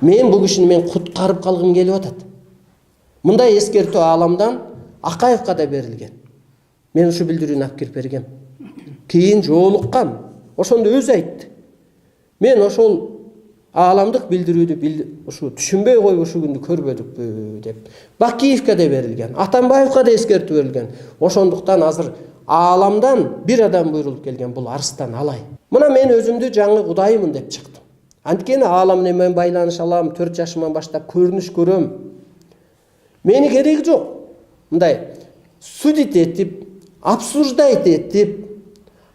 Мен бұл кишини мен куткарып калгым келип атат. Мындай эскертүү ааламдан Акаевка да берилген. Мен ушу билдирүүнү алып кирип бергем. Кийин жоолуккам. Ошондо өзү айтты. Мен ошол ааламдык билдирүүдү ушу түшүнбөй коюп ушу күндү көрбөдүкпү деп. Бакиевке да берилген, Атамбаевка да эскертүү берилген. Ошондуктан азыр ааламдан бир адам буйрулуп келген, бул Арыстан Алай. Мына мен өзүмдү жаңы Кудаймын деп чыктым. Анткени аалам менен мен байланыша алам, 4 жашыман баштап көрүнүш көрөм. Мени кереги жок. Мындай судить этип, обсуждать этип,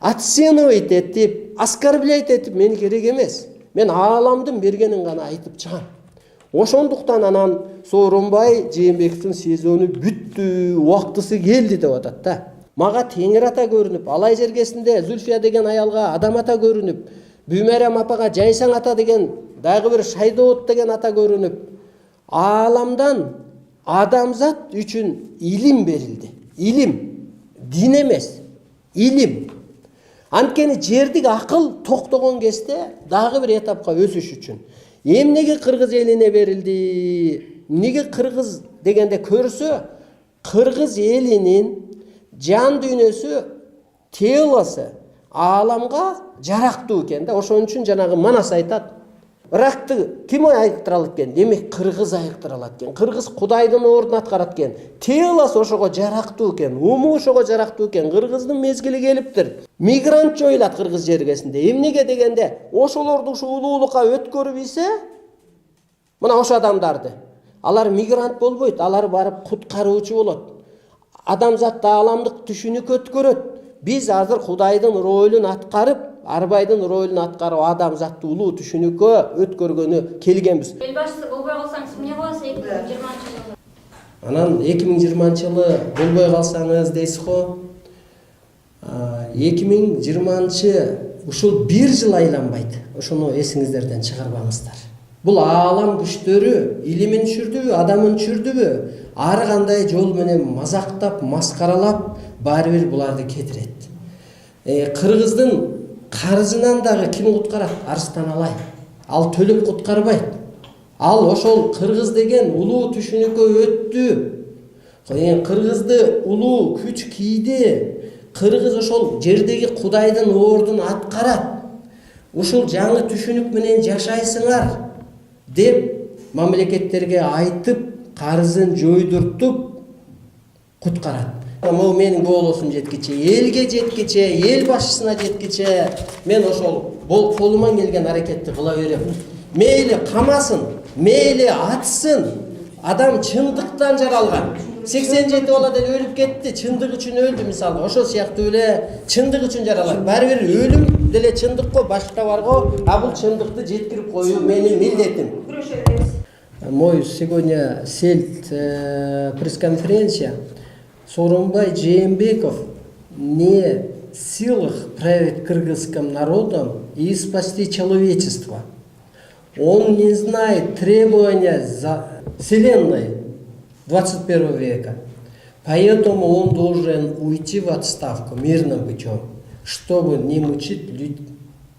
оценивать этип, оскорблять этип мени керек эмес. Мен ааламдын бергенин гана айтып чыгам. Ошондуктан анан Сооронбай Жээнбековдун сезону бүттү, убактысы келди деп атат да. Мага Теңир ата көрүнүп, Алай жергесинде Зүлфия деген аялга Адам ата көрүнүп, Бүймәрем апага Жайсаң ата деген, дагы бир Шайдоот деген ата көрүнүп, ааламдан адамзат үчүн илим берилди. Илим, дин эмес, илим. Анткени жердик акыл токтогон кезде дагы бир этапка өсүш үчүн. Эмнеге кыргыз элине берилди? Неге кыргыз дегенде көрсө, кыргыз элинин жан дүйнөсү, телосу ааламга жарактуу экен да. Ошон үчүн жанагы Манас айтат. Ыракты ким айыктыра алат экен? Демек кыргыз айыктыра алат экен. Кыргыз Кудайдын ордун аткарат экен. Телосу ошого жарактуу экен, уму ошого жарактуу экен. Кыргыздын мезгили келиптир. Мигрант жоюлат кыргыз жергесинде. Эмнеге дегенде, ошолорду ушу улуулукка өткөрүп ийсе, мына ошо адамдарды. Алар мигрант болбойт, алар барып куткаруучу болот. Адамзатты ааламдык түшүнүк өткөрөт. Биз азыр Кудайдын ролун аткарып, Арбайдын ролун аткарып, адамзатты улуу түшүнүккө өткөргөнү келгенбиз. Эл башчысы болбой калсаңыз эмне кыласыз 2020-жылы? Анан 2020-жылы болбой калсаңыз дейсиз го. 2020 ушул 1 жыл айланбайт. Ошону эсиңиздерден чыгарбаңыздар. Бул аалам күчтөрү илимин түшүрдүбү, адамын түшүрдүбү, ар кандай жол менен мазактап, маскаралап, баары бир буларды кетирет. Кыргыздын карызынан дагы ким куткарат? Арыстан Алай. Ал төлөп куткарбайт. Ал ошол кыргыз деген улуу түшүнүккө өттү. Кыргызды улуу күч кийди. Кыргыз ошол жердеги Кудайдын ордун аткарат. Ушул жаңы түшүнүк менен жашайсыңар деп мамлекеттерге айтып, карызын жойдуртуп куткарат. Могу менин голосум жеткиче, элге жеткиче, эл башчысына жеткиче мен ошол колуман келген аракетти кыла берем. Мейли камасын, мейли атсын, адам чындыктан жаралган. 87 бала деле өлүп кетти, чындык үчүн өлдү мисалы. Ошол сыяктуу эле чындык үчүн жаралат. Баары бир өлүм деле чындык го, башка бар го. А бул чындыкты жеткирип коюу менин милдетим. Мой сегодня пресс-конференция. Сооронбай Жээнбеков не в силах править кыргызским народом и спасти человечество. Он не знает требования Вселенной 21 века. Поэтому он должен уйти в отставку мирным путем, чтобы не мучить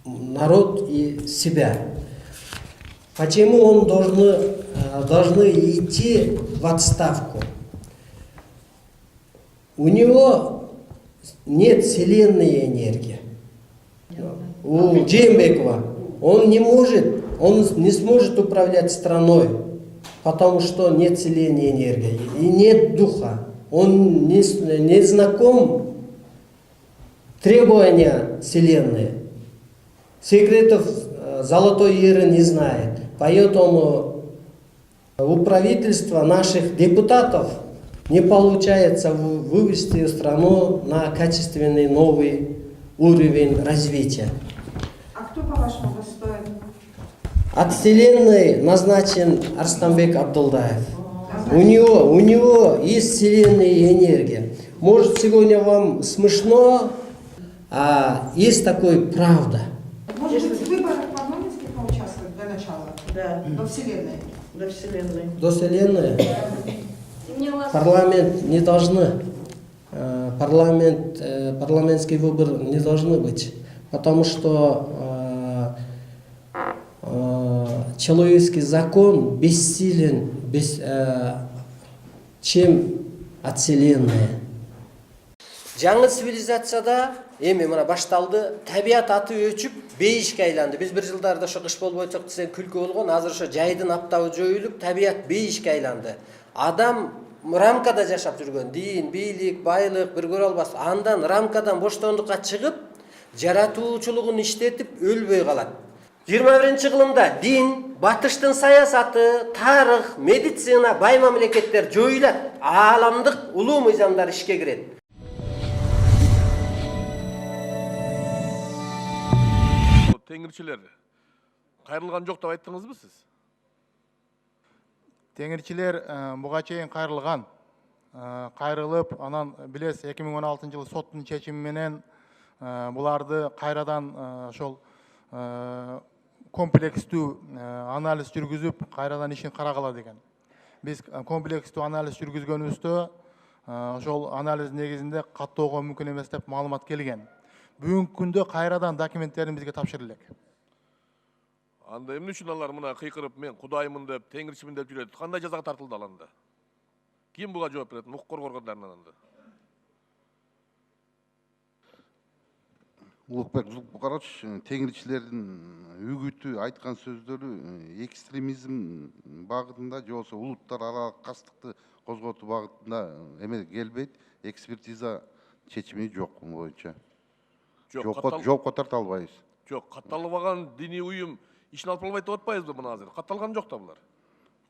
народ и себя. Почему он должны идти в отставку? У него нет вселенной энергии. У Жээнбекова он не сможет управлять страной, потому что нет вселенной энергии и нет духа. Он не знаком требования вселенной. Секретов золотой эры не знает. Поэтому у правительства наших депутатов не получается вывести страну на качественный новый уровень развития. А кто, по-вашему, достоин? От вселенной назначен Арстанбек Абдулдаев. У него есть вселенная энергия. Может, сегодня вам смешно, а есть такой правда. Может быть, в выборах парламентских поучаствовать для начала? Да. До вселенной? До Вселенной. До вселенной парламент не должны. Парламентский выбор не должны быть. Потому что человеческий закон бессилен чем от вселенной. Жаңы цивилизацияда эми мына башталды, табият аты өчүп, бейишке айланды. Биз бир жылдарда ошо кыш болбой атат десең күлкү болгон, азыр ошо жайдын аптабы жоюлуп, табият бейишке айланды. Адам рамкада жашап жүргөн, дин, бийлик, байлык бир көрө албас. Андан рамкадан боштондукка чыгып, жаратуучулугун иштетип өлбөй калат. 21-кылымда дин, батыштын саясаты, тарых, медицина, бай мамлекеттер жоюлат. Ааламдык улуу мыйзамдар ишке кирет. Теңирчилер кайрылган жок деп айттыңызбы сиз? Теңирчилер буга чейин кайрылган. Кайрылып, анан билесиз 2016 жылы соттун чечими менен буларды кайрадан ошол комплекстүү анализ жүргүзүп, кайрадан ишин карагыла деген. Биз комплекстүү анализ жүргүзгөнүбүздө ошол анализ негизинде каттоого мүмкүн эмес деп маалымат келген. Бүгүнкү күндө кайрадан документтерин бизге тапшырылат. Анда эмне үчүн алар мына кыйкырып мен кудаймын деп, теңирчимин деп жүрөт? Кандай жазага тартылды ал анда? Ким буга жооп берет? Укук коргоо органдарынан анда. Улукбек Зулпукарович, теңирчилердин үгүтү, айткан сөздөрү экстремизм багытында же болбосо улуттар аралык кастыкты козготуу багытында эме келбейт. Экспертиза чечими жок боюнча. Жоопко тарта албайбыз. Жок, катталбаган диний уюм ишин алып албайт деп атпайбызбы мына азыр? Катталган жок да булар.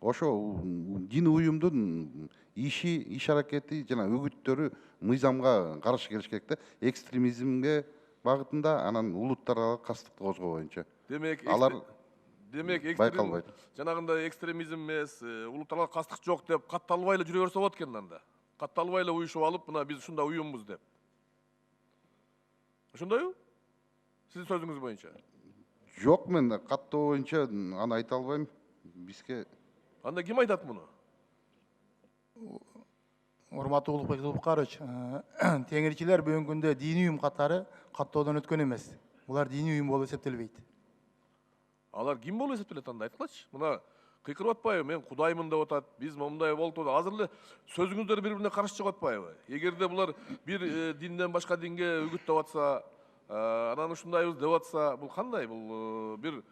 Ошо диний уюмдун иш аракети жана үгүттөрү мыйзамга каршы келиш керек да. Экстремизмге багытында анан улуттар аралык кастыкты козгоо боюнча. Алар байкалбайт. Жанагындай экстремизм эмес, улуттар аралык кастык жок деп катталбай эле жүрө берсе болот экен анда. Катталбай эле уюшуп алып, мына биз ушундай уюмбуз деп. Ошондойбу? Сиздин сөзүңүз боюнча. Жок, мен каттоо боюнча аны айта албайм. Бизге Анда ким айтат муну? Урматтуу Улукбек Зулпукарович, теңирчилер бүгүнкү күндө диний уюм катары каттоодон өткөн эмес. Булар диний уюм болуп эсептелбейт. Алар ким болуп эсептелет анда айткылачы? Мына кыйкырып атпайбы? Мен кудаймын деп атат, биз момундай болду. Азыр эле сөзүңүздөр бири-бирине каршы чыгып атпайбы? Эгерде булар бир динден башка динге үгүттөп атса, анан ушундайбыз деп атса, бул кандай? Бул бир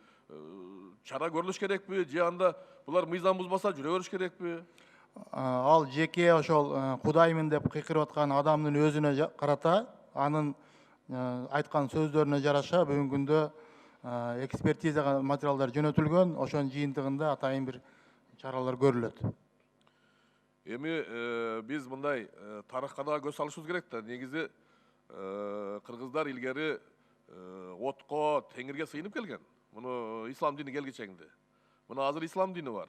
чара көрүлүш керекпи? Же анда булар мыйзам бузбаса жүрө бериш керекпи? Ал жеке ошол кудаймын деп кыйкырып аткан адамдын өзүнө карата, анын айткан сөздөрүнө жараша бүгүнкү күндө экспертизага материалдар жөнөтүлгөн, ошонун жыйынтыгында атайын бир чаралар көрүлөт. Эми биз мындай тарыхка да көз салышыбыз керек да. Негизи кыргыздар илгери отко, теңирге сыйынып келген. Муну ислам дини келгичеңди. Мына азыр ислам дини бар.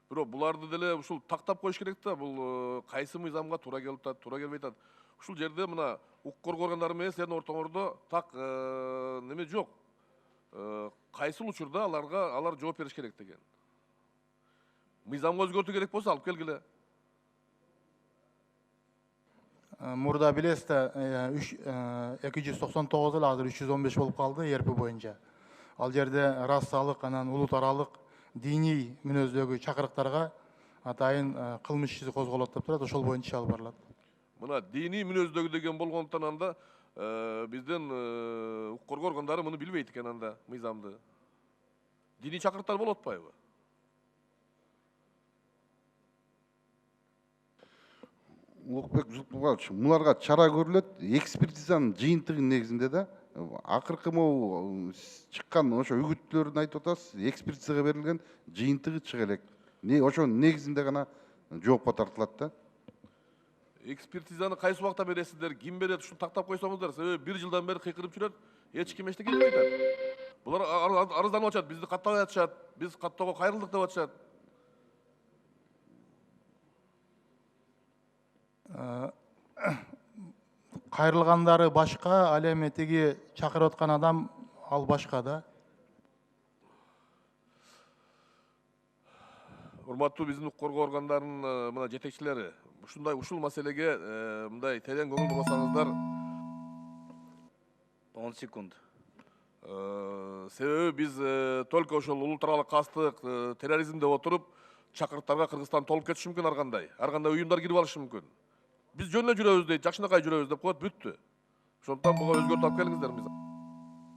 Бирок буларды деле ушул тактап коюш керек да. Бул кайсы мыйзамга туура келип атат, туура келбей атат. Ушул жерде мына укук коргоо органдары менен силердин ортоңордо так неме жок. Кайсыл учурда алар жооп бериш керек деген. Мыйзамга өзгөртүү керек болсо алып келгиле. Мурда билесиз, 299 эле азыр 315 болуп калды РП боюнча. Ал жерде расалык, анан улут аралык диний мүнөздөгү чакырыктарга атайын кылмыш иши козголот деп турат, ошол боюнча иш алып барылат. Мына диний мүнөздөгү деген болгондуктан анда биздин укук коргоо органдары муну билбейт экен анда мыйзамды. Диний чакырыктар болуп атпайбы? Улукбек Зулпукарович, буларга чара көрүлөт, экспертизанын жыйынтыгы негизинде да. Акыркы могу чыккан ошо үгүттөрүн айтып атасыз, экспертизага берилген жыйынтыгы чыга элек. Ошонун негизинде гана жоопко тартылат да. Экспертизаны кайсы убакта бересиздер, ким берет, ушуну тактап койсоңуздар. Себеби бир жылдан бери кыйкырып жүрөт, эч ким эчтеке дебей атат. Булар арызданып атышат, бизди каттабай атышат, биз каттоого кайрылдык деп атышат. Кайрылгандары башка, ал эми тиги чакырып аткан адам ал башка да. Урматтуу биздин укук коргоо органдарынын мына жетекчилери, ушул маселеге мындай терең көңүл бурсаңыздар. 10 секунд. Себеби биз только ошол улуттаралык кастык терроризмде отуруп чакырыктарга Кыргызстан толуп кетиши мүмкүн ар кандай уюмдар кирип алышы мүмкүн. Биз жөн эле жүрөбүз дейт, жакшынакай жүрөбүз деп коет, бүттү. Ошондуктан буга өзгөртүп алып келиңиздер.